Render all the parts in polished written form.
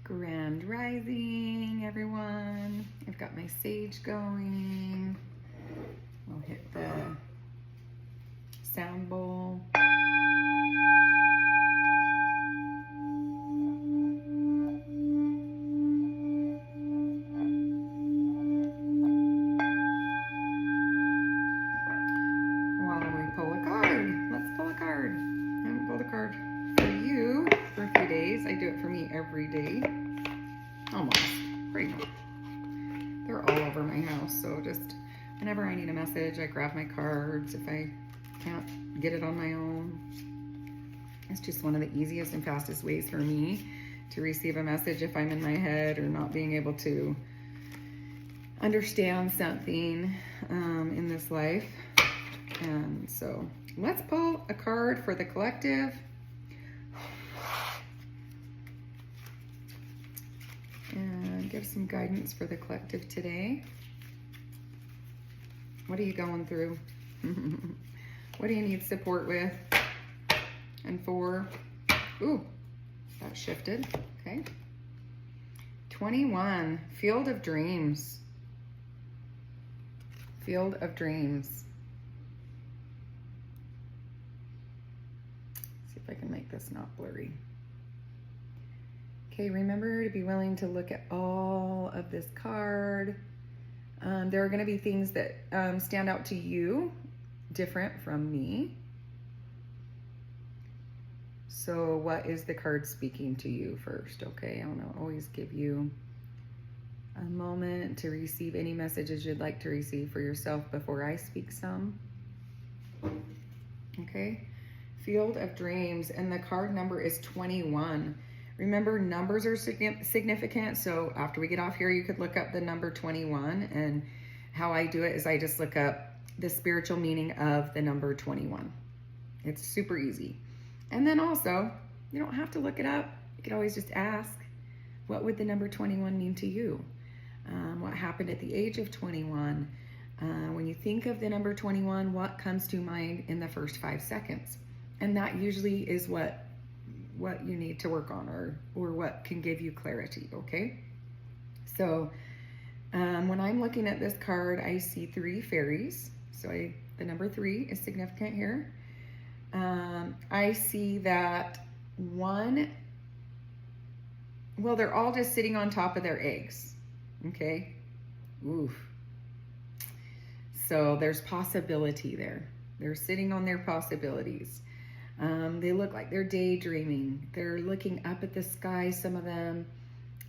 Grand Rising, everyone. I've got my sage going. We'll hit the sound bowl. While we pull a card. Let's pull a card. I haven't pulled a card for you for a few days. I do it for me every day. Almost. Pretty much. They're all over my house, so just whenever I need a message, I grab my cards. If I can't get it on my own, it's just one of the easiest and fastest ways for me to receive a message if I'm in my head or not being able to understand something in this life. And so let's pull a card for the collective. And give some guidance for the collective today. What are you going through? What do you need support with? And for? Ooh, that shifted. Okay. 21, Field of Dreams. Field of Dreams. See if I can make this not blurry. Okay, remember to be willing to look at all of this card. There are going to be things that stand out to you, different from me. So what is the card speaking to you first? Okay, I want to always give you a moment to receive any messages you'd like to receive for yourself before I speak some. Okay, Field of Dreams, and the card number is 21. Remember, numbers are significant, so after we get off here, you could look up the number 21, and how I do it is I just look up the spiritual meaning of the number 21. It's super easy. And then also, you don't have to look it up. You could always just ask, what would the number 21 mean to you? What happened at the age of 21? When you think of the number 21, what comes to mind in the first 5 seconds? And that usually is what you need to work on, or what can give you clarity, okay? So when I'm looking at this card, I see 3 fairies. So the number 3 is significant here. I see that one, well, they're all just sitting on top of their eggs, okay? Oof. So there's possibility there. They're sitting on their possibilities. They look like they're daydreaming. They're looking up at the sky, some of them,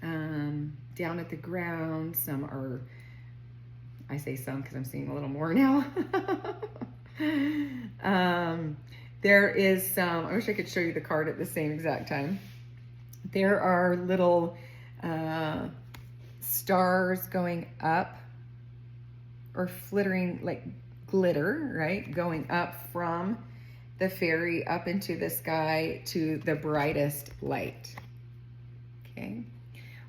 down at the ground. Some are, I say some because I'm seeing a little more now. There is some, I wish I could show you the card at the same exact time. There are little stars going up, or flittering like glitter, right? Going up from the fairy up into the sky to the brightest light, okay?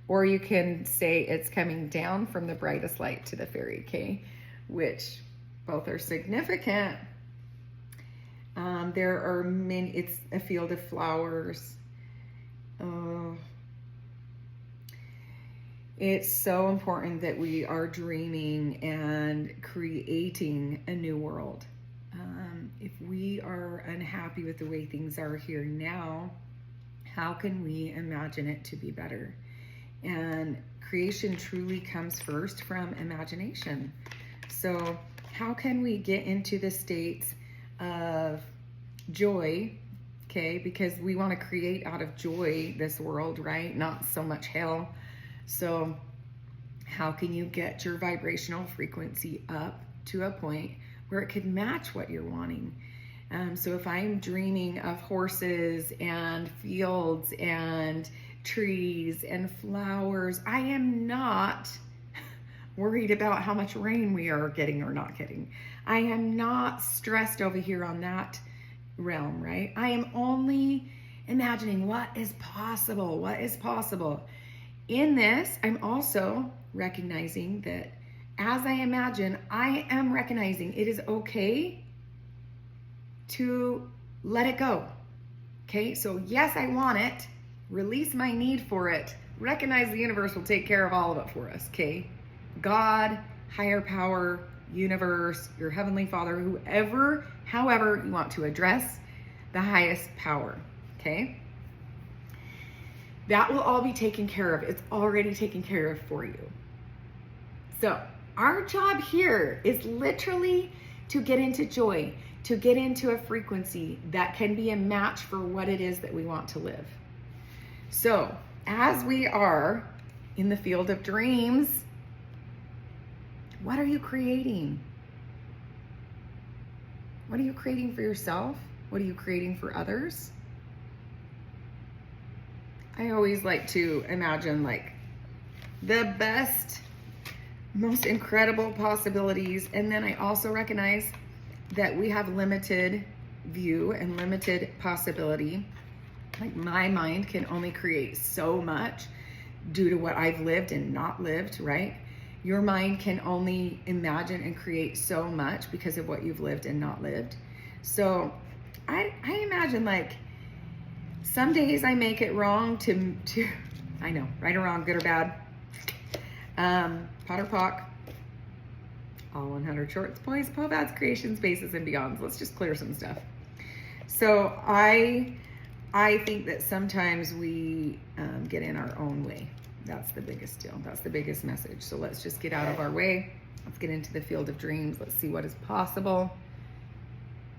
Or you can say it's coming down from the brightest light to the fairy, okay? Which both are significant. There are many, it's a field of flowers. It's so important that we are dreaming and creating a new world. If we are unhappy with the way things are here now, how can we imagine it to be better? And creation truly comes first from imagination. So how can we get into the states of joy, okay? Because we want to create out of joy this world, right? Not so much hell. So how can you get your vibrational frequency up to a point where it could match what you're wanting? So if I'm dreaming of horses and fields and trees and flowers, I am not worried about how much rain we are getting or not getting. I am not stressed over here on that realm, right? I am only imagining what is possible, what is possible. In this, I'm also recognizing that as I imagine, I am recognizing it is okay to let it go. Okay, so yes, I want it. release my need for it, recognize the universe will take care of all of it for us, okay? God, higher power, universe, your heavenly Father, whoever, however you want to address the highest power, okay? That will all be taken care of. It's already taken care of for you. So our job here is literally to get into joy, to get into a frequency that can be a match for what it is that we want to live. So as we are in the field of dreams, what are you creating? What are you creating for yourself? What are you creating for others? I always like to imagine like the best, most incredible possibilities. And then I also recognize that we have limited view and limited possibility. Like my mind can only create so much due to what I've lived and not lived, right? Your mind can only imagine and create so much because of what you've lived and not lived. So I imagine like some days I make it wrong to I know, right or wrong, good or bad. Pot or Pock, all 100 shorts, boys, Povads, creations, bases, and beyonds. Let's just clear some stuff. So I think that sometimes we get in our own way. That's the biggest deal. That's the biggest message. So let's just get out of our way. Let's get into the field of dreams. Let's see what is possible.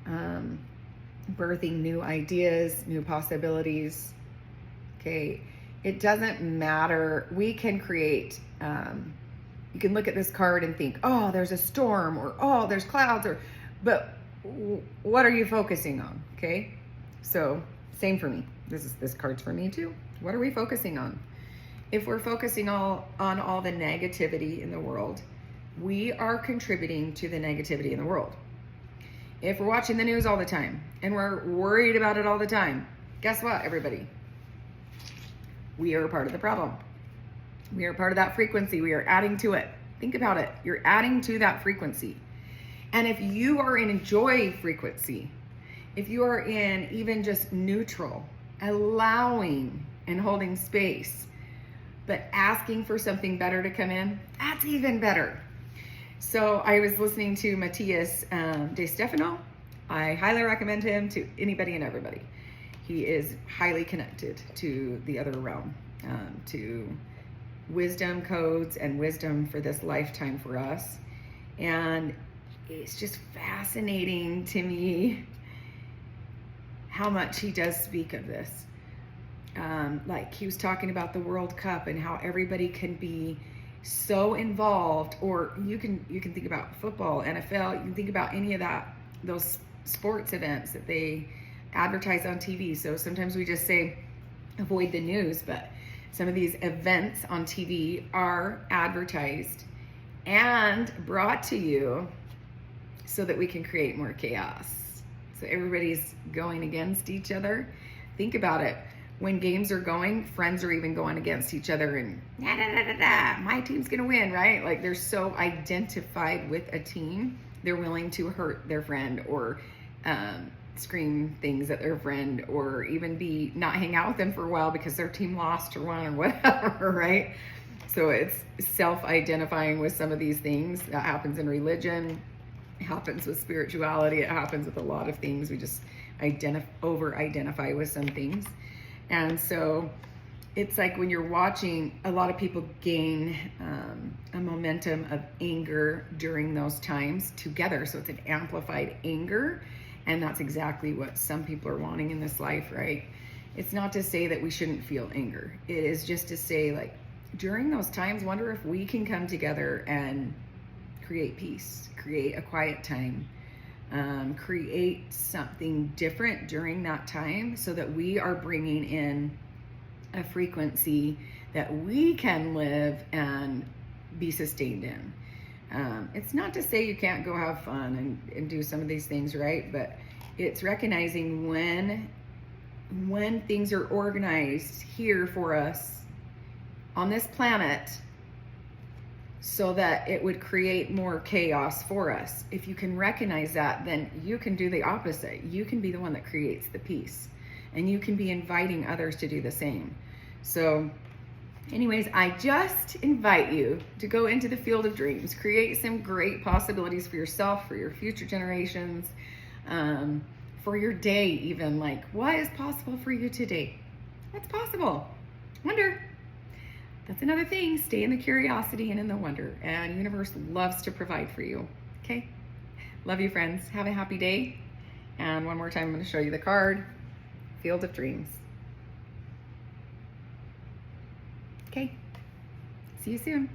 Birthing new ideas, new possibilities. Okay. It doesn't matter. We can create, you can look at this card and think, oh, there's a storm, or oh, there's clouds, but what are you focusing on? Okay. So same for me. This card's for me too. What are we focusing on? If we're focusing on all the negativity in the world, we are contributing to the negativity in the world. If we're watching the news all the time and we're worried about it all the time, guess what, everybody? We are a part of the problem. We are part of that frequency. We are adding to it. Think about it. You're adding to that frequency. And if you are in a joy frequency, if you are in even just neutral, allowing and holding space, but asking for something better to come in, that's even better. So I was listening to Matthias De Stefano. I highly recommend him to anybody and everybody. He is highly connected to the other realm, to wisdom codes and wisdom for this lifetime for us. And it's just fascinating to me how much he does speak of this. Like he was talking about the World Cup and how everybody can be so involved, or you can think about football, NFL, you can think about any of that, those sports events that they advertise on TV. So sometimes we just say avoid the news, but some of these events on TV are advertised and brought to you so that we can create more chaos. So everybody's going against each other. Think about it. When games are going, friends are even going against each other and my team's gonna win, right? Like they're so identified with a team, they're willing to hurt their friend or scream things at their friend, or even be not hang out with them for a while because their team lost or won or whatever, right? So it's self-identifying with some of these things. That happens in religion, it happens with spirituality, it happens with a lot of things. We just over-identify with some things. And so it's like when you're watching, a lot of people gain a momentum of anger during those times together. So it's an amplified anger. And that's exactly what some people are wanting in this life, right? It's not to say that we shouldn't feel anger. It is just to say, like, during those times, wonder if we can come together and create peace, create a quiet time, create something different during that time so that we are bringing in a frequency that we can live and be sustained in. It's not to say you can't go have fun and do some of these things, right? But it's recognizing when things are organized here for us on this planet so that it would create more chaos for us. If you can recognize that, then you can do the opposite. You can be the one that creates the peace. and you can be inviting others to do the same. So anyways, I just invite you to go into the field of dreams, create some great possibilities for yourself, for your future generations, for your day even. Like, what is possible for you today? What's possible? Wonder. That's another thing. Stay in the curiosity and in the wonder. And the universe loves to provide for you. Okay? Love you, friends. Have a happy day. And one more time, I'm going to show you the card. Field of Dreams. Okay. See you soon.